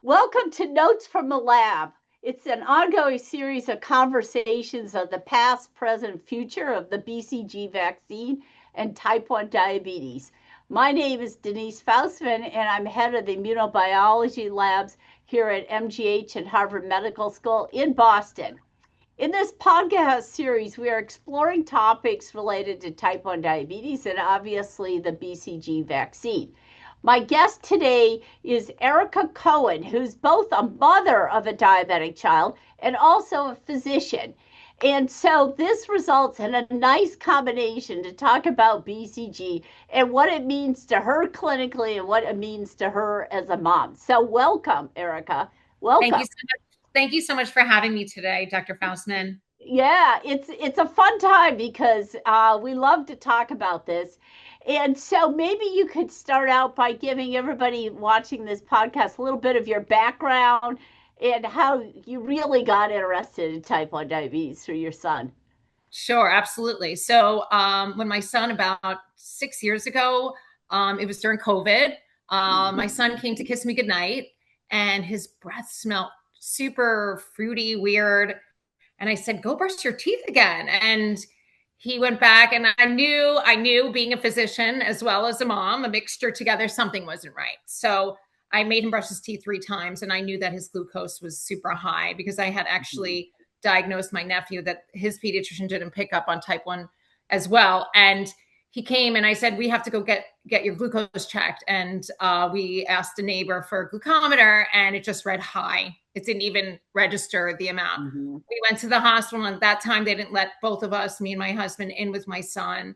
Welcome to Notes from the Lab. It's an ongoing series of conversations of the past, present, future of the BCG vaccine and type 1 diabetes. My name is Denise Faustman, and I'm head of the immunobiology labs here at MGH and Harvard Medical School in Boston. In this podcast series, we are exploring topics related to type 1 diabetes and obviously the BCG vaccine. My guest today is Erika Cohen, who's both a mother of a diabetic child and also a physician. And so this results in a nice combination to talk about BCG and what it means to her clinically and what it means to her as a mom. So welcome, Erika. Welcome. Thank you so much. Thank you so much for having me today, Dr. Faustman. Yeah, it's a fun time because we love to talk about this. And so maybe you could start out by giving everybody watching this podcast a little bit of your background and how you really got interested in type 1 diabetes through your son. Sure, absolutely. So when my son, about 6 years ago, it was during COVID, my son came to kiss me goodnight and his breath smelled super fruity, weird. And I said, go brush your teeth again. And he went back, and I knew being a physician as well as a mom, a mixture together, something wasn't right. So I made him brush his teeth 3 times, and I knew that his glucose was super high because I had actually diagnosed my nephew that his pediatrician didn't pick up on type 1 as well. And he came and I said, we have to go get your glucose checked. And we asked a neighbor for a glucometer, and it just read high. It didn't even register the amount. Mm-hmm. We went to the hospital, and at that time they didn't let both of us, me and my husband, in with my son.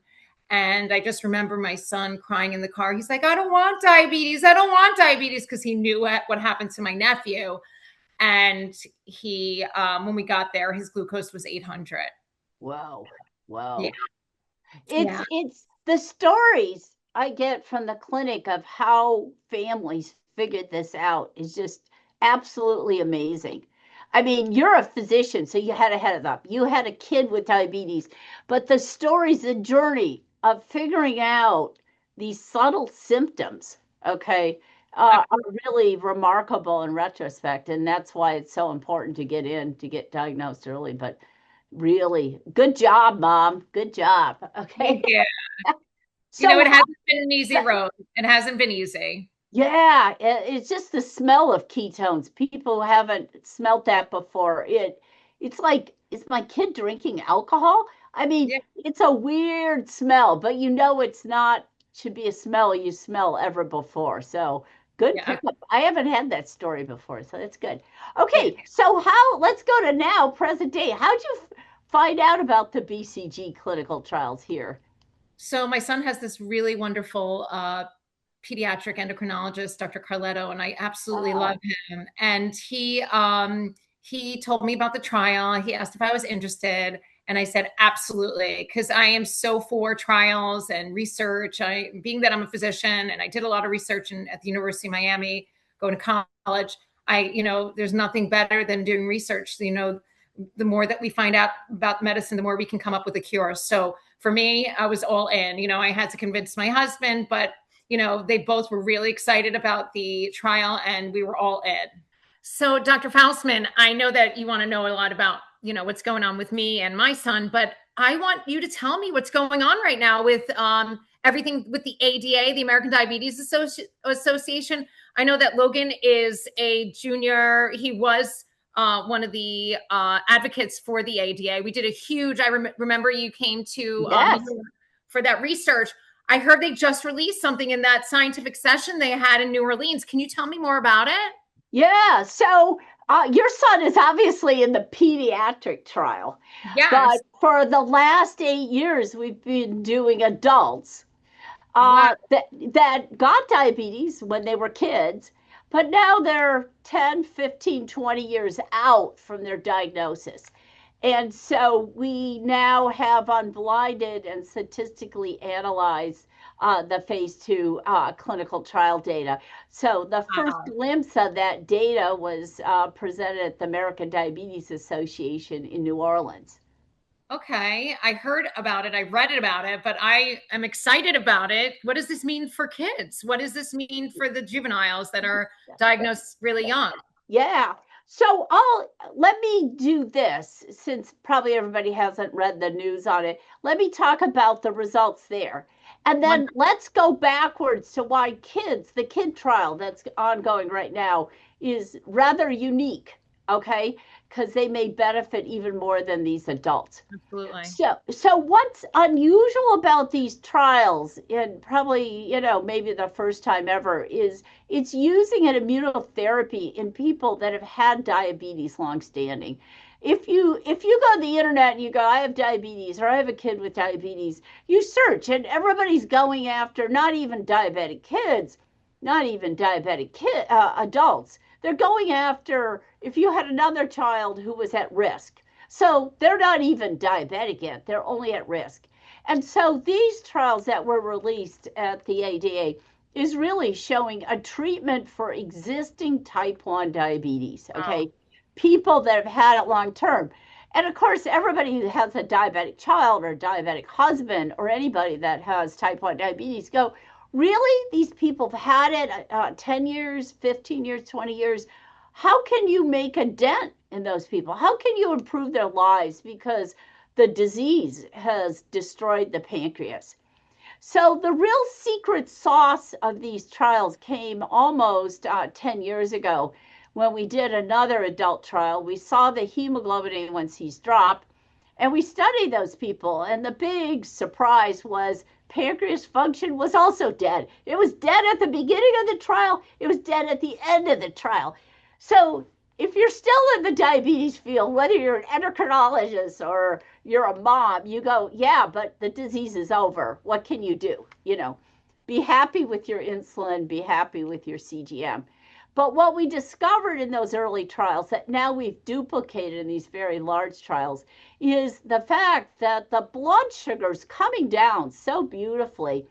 And I just remember my son crying in the car. He's like, I don't want diabetes. I don't want diabetes, because he knew what happened to my nephew. And he, when we got there, his glucose was 800. Wow. Wow. Yeah. It's the stories I get from the clinic of how families figured this out is just absolutely amazing. I mean, you're a physician, so you had a head up. You had a kid with diabetes, but the stories, the journey of figuring out these subtle symptoms, okay, are really remarkable in retrospect. And that's why it's so important to get diagnosed early. But really, good job, Mom. Good job. Okay. Thank you. So it hasn't been an easy road. It hasn't been easy. yeah, it's just the smell of ketones. People who haven't smelt that before, it's like, is my kid drinking alcohol? I mean, Yeah. it's a weird smell, but it's not should be a smell you smell ever before. So good Yeah. pickup. I haven't had that story before, so that's good. Okay, Yeah. so let's go to now, present day. How'd you find out about the BCG clinical trials here? So my son has this really wonderful pediatric endocrinologist, Dr. Carletto, and I absolutely love him. And he told me about the trial. He asked if I was interested, and I said absolutely, because I am so for trials and research. Being that I'm a physician and I did a lot of research at the University of Miami, going to college. There's nothing better than doing research. The more that we find out about medicine, the more we can come up with a cure. So for me, I was all in. I had to convince my husband, but they both were really excited about the trial, and we were all in. So Dr. Faustman, I know that you want to know a lot about, what's going on with me and my son, but I want you to tell me what's going on right now with everything with the ADA, the American Diabetes Association. I know that Logan is a junior. He was one of the advocates for the ADA. We did a huge, I remember you came to Yes. for that research. I heard they just released something in that scientific session they had in New Orleans. Can you tell me more about it? Yeah. So your son is obviously in the pediatric trial. Yes. But for the last 8 years, we've been doing adults Wow. that got diabetes when they were kids, but now they're 10, 15, 20 years out from their diagnosis. And so we now have unblinded and statistically analyzed the phase 2 clinical trial data. So the first glimpse of that data was presented at the American Diabetes Association in New Orleans. Okay, I heard about it, I read about it, but I am excited about it. What does this mean for kids? What does this mean for the juveniles that are diagnosed really young? Yeah. So let me do this since probably everybody hasn't read the news on it. Let me talk about the results there. And then Wonderful. let's go backwards to why the kid trial that's ongoing right now is rather unique, okay? Because they may benefit even more than these adults. Absolutely. So what's unusual about these trials, and probably, maybe the first time ever, is it's using an immunotherapy in people that have had diabetes long-standing. If you go to the internet and you go, I have diabetes or I have a kid with diabetes, you search and everybody's going after not even diabetic kids, not even adults. They're going after if you had another child who was at risk. So they're not even diabetic yet, they're only at risk. And so these trials that were released at the ADA is really showing a treatment for existing type 1 diabetes, Oh, okay? People that have had it long term. And of course, everybody who has a diabetic child or diabetic husband or anybody that has type 1 diabetes go, really? These people have had it 10 years, 15 years, 20 years. How can you make a dent in those people? How can you improve their lives because the disease has destroyed the pancreas? So the real secret sauce of these trials came almost 10 years ago when we did another adult trial. We saw the hemoglobin A1Cs drop, and we studied those people. And the big surprise was pancreas function was also dead. It was dead at the beginning of the trial. It was dead at the end of the trial. So if you're still in the diabetes field, whether you're an endocrinologist or you're a mom, you go, yeah, but the disease is over. What can you do? Be happy with your insulin, be happy with your CGM. But what we discovered in those early trials that now we've duplicated in these very large trials is the fact that the blood sugar's coming down so beautifully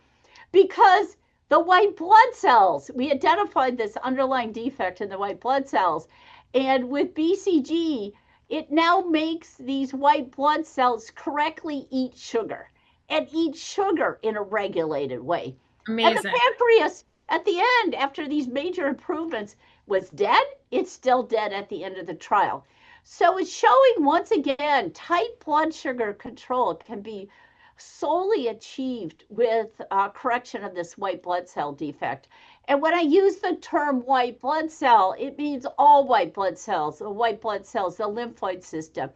because the white blood cells, we identified this underlying defect in the white blood cells. And with BCG, it now makes these white blood cells correctly eat sugar and eat sugar in a regulated way. And the amazing. pancreas, at the end, after these major improvements, was dead. It's still dead at the end of the trial. So it's showing once again tight blood sugar control can be solely achieved with correction of this white blood cell defect. And when I use the term white blood cell, it means all white blood cells, the lymphoid system,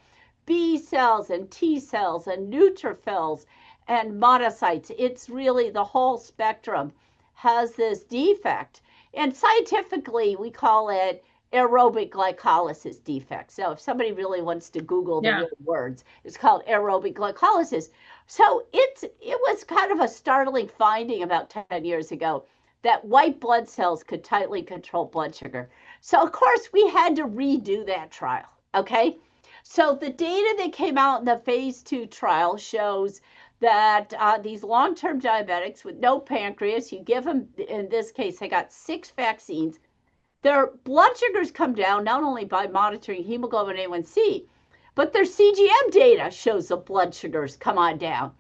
B cells and T cells and neutrophils and monocytes. It's really the whole spectrum has this defect. And scientifically, we call it aerobic glycolysis defect. So if somebody really wants to Google the Yeah. real words, it's called aerobic glycolysis. So it was kind of a startling finding about 10 years ago that white blood cells could tightly control blood sugar. So of course we had to redo that trial. Okay. So the data that came out in the phase 2 trial shows that these long-term diabetics with no pancreas, you give them, in this case, they got 6 vaccines. Their blood sugars come down not only by monitoring hemoglobin A1C, but their CGM data shows the blood sugars come on down.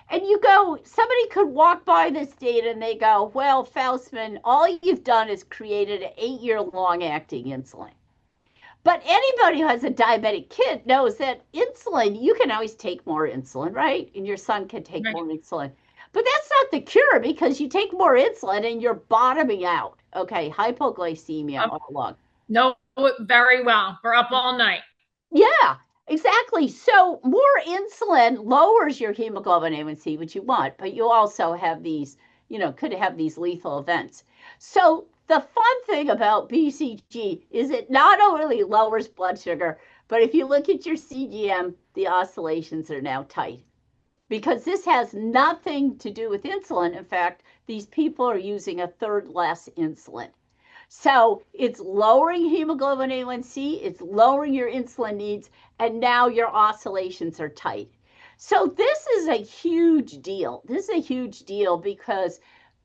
And you go, somebody could walk by this data and they go, well, Faustman, all you've done is created an 8-year long acting insulin. But anybody who has a diabetic kid knows that insulin, you can always take more insulin, right? And your son can take Right. more insulin. But that's not the cure because you take more insulin and you're bottoming out. Okay, hypoglycemia Um, all along. no, very well. We're up all night. Yeah, exactly. So more insulin lowers your hemoglobin A1C, which you want, but you also have these, could have these lethal events. So the fun thing about BCG is it not only lowers blood sugar, but if you look at your CGM, the oscillations are now tight because this has nothing to do with insulin. In fact, these people are using a third less insulin. So it's lowering hemoglobin A1C, it's lowering your insulin needs, and now your oscillations are tight. So this is a huge deal. This is a huge deal because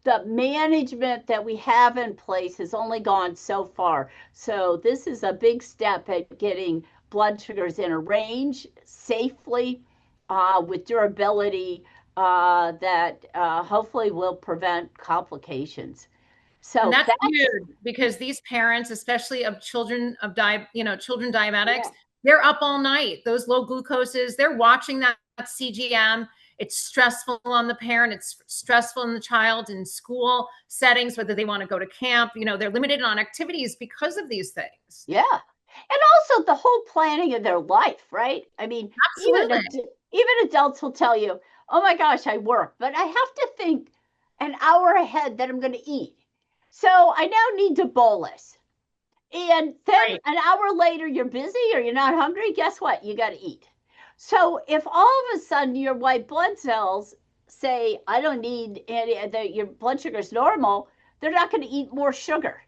the management that we have in place has only gone so far. So this is a big step at getting blood sugars in a range safely with durability that hopefully will prevent complications. And So that's that's, huge because these parents, especially of children of children diabetics, yeah, they're up all night. Those low glucoses, they're watching that CGM. It's stressful on the parent. It's stressful in the child in school settings, whether they want to go to camp. They're limited on activities because of these things. yeah. And also the whole planning of their life, right? I mean, Absolutely. even adults will tell you, "Oh my gosh, I work, but I have to think an hour ahead that I'm going to eat. So I now need to bolus." And then Right. an hour later, you're busy or you're not hungry. Guess what? You got to eat. So if all of a sudden your white blood cells say, I don't need any, your blood sugar is normal, they're not going to eat more sugar.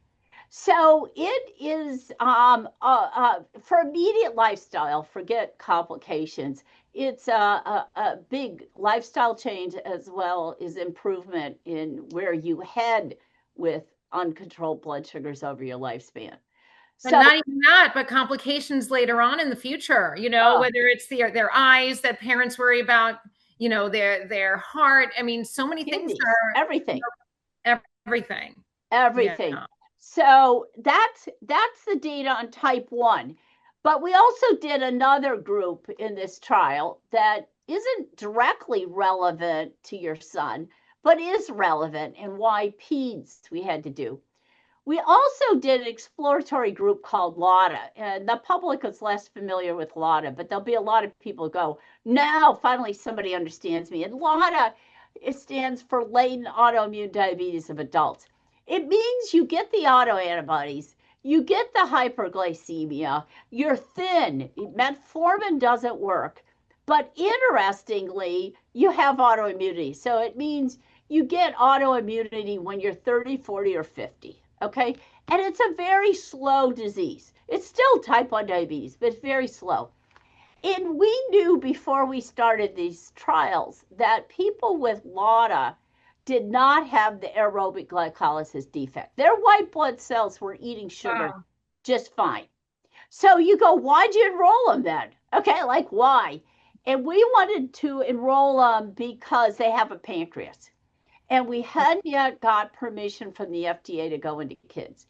So it is for immediate lifestyle, forget complications. It's a big lifestyle change as well as improvement in where you head with uncontrolled blood sugars over your lifespan. And So, not even that, but complications later on in the future, oh, whether it's their eyes that parents worry about, their heart. I mean, so many things kidneys, are everything, everything. Yeah. everything. So that's the data on type 1. But we also did another group in this trial that isn't directly relevant to your son, but is relevant and why peds we had to do. We also did an exploratory group called LADA, and the public is less familiar with LADA, but there'll be a lot of people who go, now finally somebody understands me. And LADA, it stands for latent autoimmune diabetes of adults. It means you get the autoantibodies, you get the hyperglycemia, you're thin, metformin doesn't work, but interestingly, you have autoimmunity. So it means you get autoimmunity when you're 30, 40, or 50. Okay. And it's a very slow disease. It's still type 1 diabetes, but it's very slow. And we knew before we started these trials that people with LADA did not have the aerobic glycolysis defect. Their white blood cells were eating sugar Wow. just fine. So you go, why'd you enroll them then? Okay, like why? And we wanted to enroll them because they have a pancreas. And we hadn't yet got permission from the FDA to go into kids.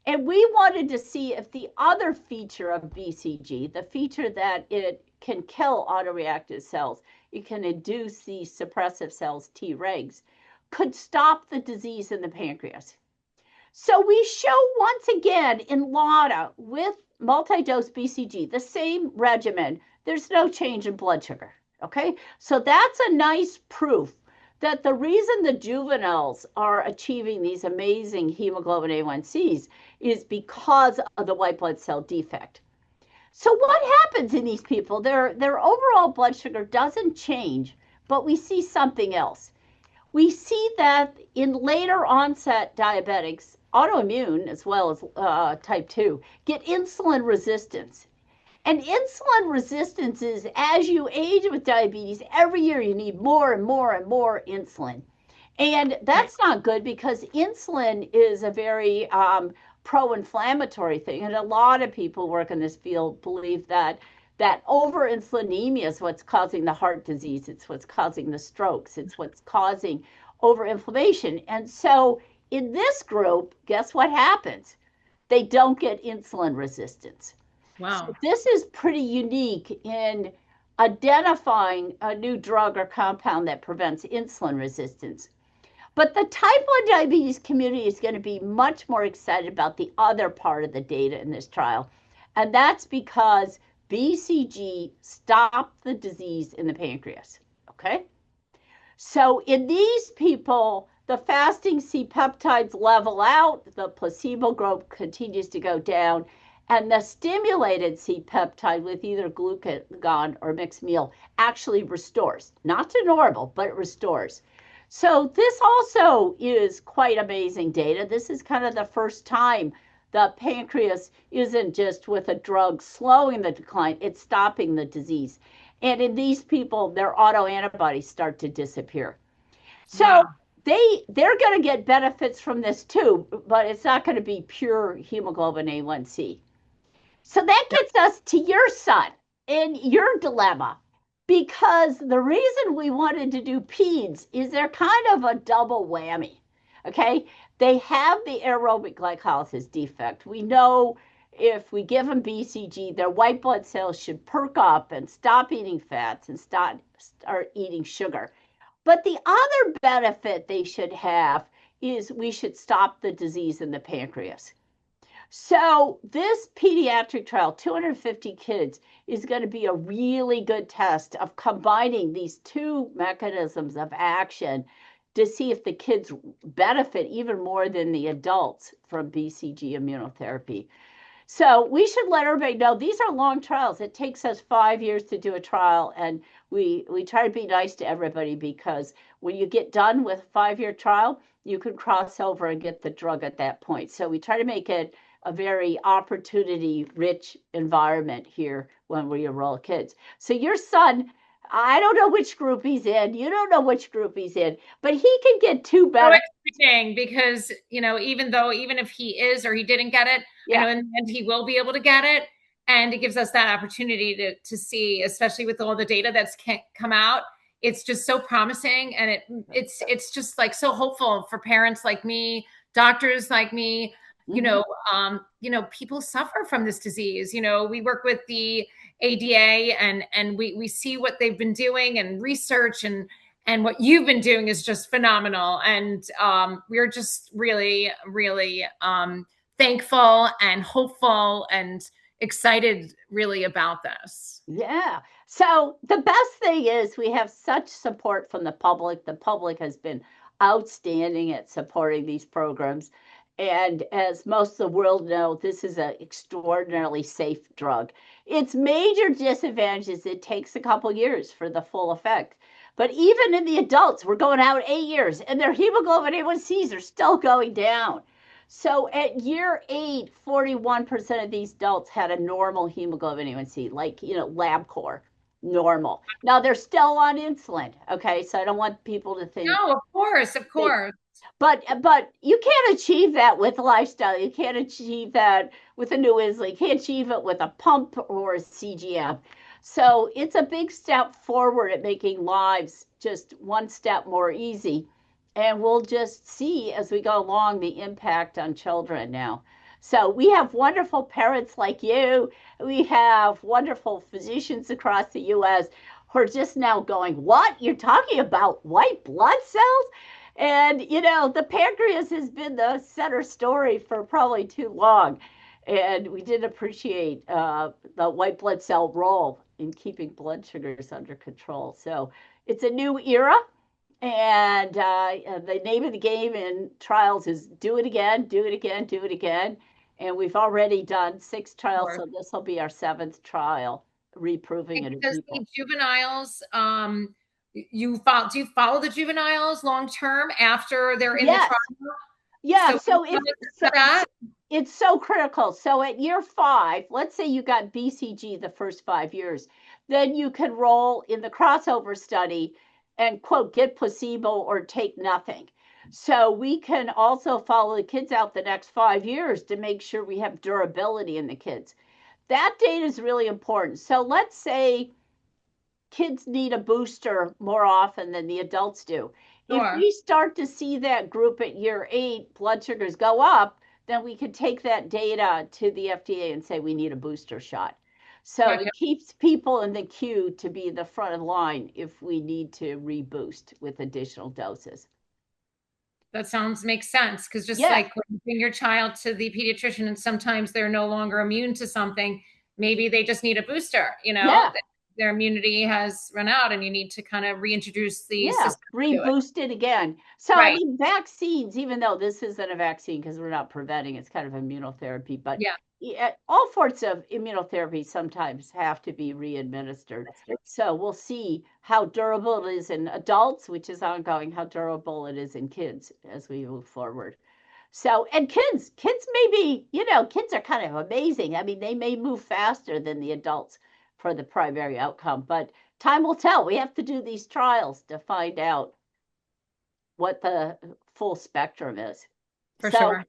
And we wanted to see if the other feature of BCG, the feature that it can kill autoreactive cells, it can induce these suppressive cells, Tregs, could stop the disease in the pancreas. So we show once again in LADA with multi-dose BCG, the same regimen, there's no change in blood sugar. Okay, so that's a nice proof that the reason the juveniles are achieving these amazing hemoglobin A1Cs is because of the white blood cell defect. So what happens in these people? Their overall blood sugar doesn't change, but we see something else. We see that in later onset diabetics, autoimmune as well as type 2, get insulin resistance. And insulin resistance is as you age with diabetes, every year you need more and more and more insulin. And Right. that's not good because insulin is a very pro-inflammatory thing. And a lot of people work in this field believe that over-insulinemia is what's causing the heart disease. It's what's causing the strokes. It's what's causing over-inflammation. And so in this group, guess what happens? They don't get insulin resistance. So Wow. this is pretty unique in identifying a new drug or compound that prevents insulin resistance. But the type 1 diabetes community is going to be much more excited about the other part of the data in this trial. And that's because BCG stopped the disease in the pancreas. Okay? So in these people, the fasting C peptides level out, the placebo group continues to go down, and the stimulated C peptide with either glucagon or mixed meal actually restores, not to normal, but it restores. So this also is quite amazing data. This is kind of the first time the pancreas isn't just with a drug slowing the decline, it's stopping the disease. And in these people, their autoantibodies start to disappear. So Wow. they're going to get benefits from this too, but it's not going to be pure hemoglobin A1C. So that gets us to your son and your dilemma. Because the reason we wanted to do peds is they're kind of a double whammy. Okay, they have the aerobic glycolysis defect. We know if we give them BCG, their white blood cells should perk up and stop eating fats and start eating sugar. But the other benefit they should have is we should stop the disease in the pancreas. So this pediatric trial, 250 kids, is going to be a really good test of combining these two mechanisms of action to see if the kids benefit even more than the adults from BCG immunotherapy. So we should let everybody know these are long trials. It takes us 5 years to do a trial, and we try to be nice to everybody because when you get done with a 5 year trial, you can cross over and get the drug at that point. So we try to make it a very opportunity rich environment here when we enroll kids. So your son, I don't know which group he's in. You don't know which group he's in, but he can get two So better. exciting because, even if he is or he didn't get it, I Yeah. know in the end he will be able to get it. And it gives us that opportunity to see, especially with all the data that's come out. It's just so promising, and it's just like so hopeful for parents like me, doctors like me. People suffer from this disease. We work with the ADA, and we see what they've been doing and research, and what you've been doing is just phenomenal. And we're just really, really thankful and hopeful and excited really about this. Yeah. So the best thing is we have such support from the public. The public has been outstanding at supporting these programs. And as most of the world know, this is an extraordinarily safe drug. Its major disadvantage is it takes a couple years for the full effect. But even in the adults, we're going out 8 years and their hemoglobin A1Cs are still going down. So at year 8, 41% of these adults had a normal hemoglobin A1C, like, LabCorp, normal. Now they're still on insulin. Okay. So I don't want people to think No, of course, of they, course. but you can't achieve that with lifestyle. You can't achieve that with a new insulin. You can't achieve it with a pump or a CGM. So it's a big step forward at making lives just one step more easy. And we'll just see as we go along the impact on children now. So we have wonderful parents like you. We have wonderful physicians across the US who are just now going, what? You're talking about white blood cells? And, the pancreas has been the center story for probably too long. And we did appreciate the white blood cell role in keeping blood sugars under control. So it's a new era. And the name of the game in trials is do it again, do it again, do it again. And we've already done 6 trials, so this will be our 7th trial, reproving it in Does people. the juveniles, do you follow the juveniles long term after they're in the Yes. trial? Yeah. So So that it's so critical. So at year 5, let's say you got BCG the first 5 years, then you can roll in the crossover study and quote, get placebo or take nothing. So we can also follow the kids out the next 5 years to make sure we have durability in the kids. That data is really important. So let's say kids need a booster more often than the adults do. If sure. we start to see that group at year 8, blood sugars go up, then we could take that data to the FDA and say we need a booster shot. So Gotcha. it keeps people in the queue to be the front of the line if we need to reboost with additional doses. That makes sense, because just Yeah, like when you bring your child to the pediatrician and sometimes they're no longer immune to something, maybe they just need a booster, yeah, their immunity has run out and you need to kind of reintroduce the yeah, system to it. reboost it again. So, I Right. mean, vaccines, even though this isn't a vaccine because we're not preventing, it's kind of immunotherapy, but Yeah. all sorts of immunotherapy sometimes have to be re-administered. So we'll see how durable it is in adults, which is ongoing, how durable it is in kids as we move forward. So, and kids may be, kids are kind of amazing. I mean, they may move faster than the adults for the primary outcome, but time will tell. We have to do these trials to find out what the full spectrum is. For So sure.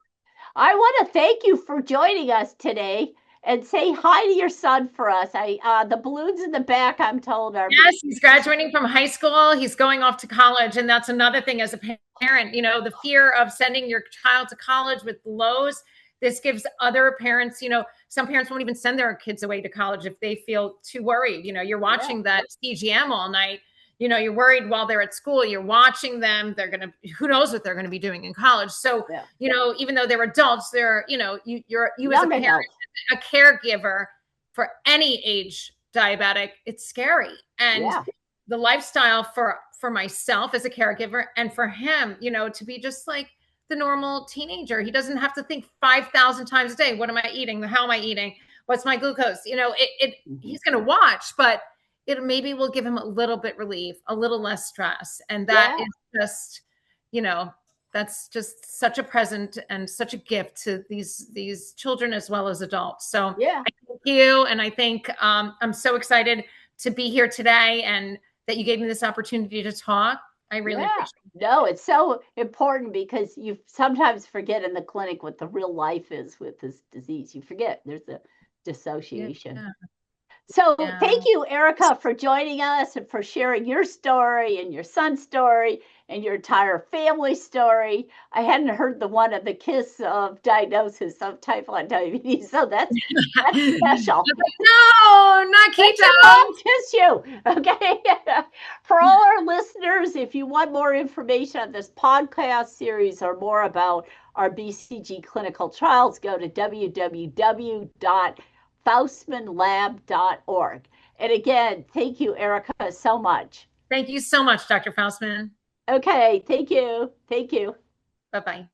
I want to thank you for joining us today. And say hi to your son for us. The balloons in the back, I'm told, are Yes, he's graduating from high school. He's going off to college. And that's another thing as a parent, you know, the fear of sending your child to college with lows. This gives other parents, you know, some parents won't even send their kids away to college if they feel too worried. You know, you're watching that CGM all night. You know, you're worried while they're at school, you're watching them. They're going to, who knows what they're going to be doing in college. So, you know, even though they're adults, they're, you know, you as a parent, a caregiver for any age diabetic, it's scary. And the lifestyle for myself as a caregiver and for him, you know, to be just like the normal teenager. He doesn't have to think 5,000 times a day. What am I eating? How am I eating? What's my glucose? You know, he's going to watch, but it maybe will give him a little bit relief, a little less stress. And that is just, you know, that's just such a present and such a gift to these children as well as adults. So I thank you. And I think I'm so excited to be here today and that you gave me this opportunity to talk. I really appreciate it. No, it's so important because you sometimes forget in the clinic what the real life is with this disease. You forget there's a dissociation. So thank you, Erika, for joining us and for sharing your story and your son's story and your entire family story. I hadn't heard the one of the kiss of diagnosis of type 1 diabetes, so that's special. No, not keto. Tissue. Okay. For all our listeners, if you want more information on this podcast series or more about our BCG clinical trials, go to www.faustmanlab.org. And again, thank you, Erika, so much. Thank you so much, Dr. Faustman. Okay, thank you. Thank you. Bye-bye.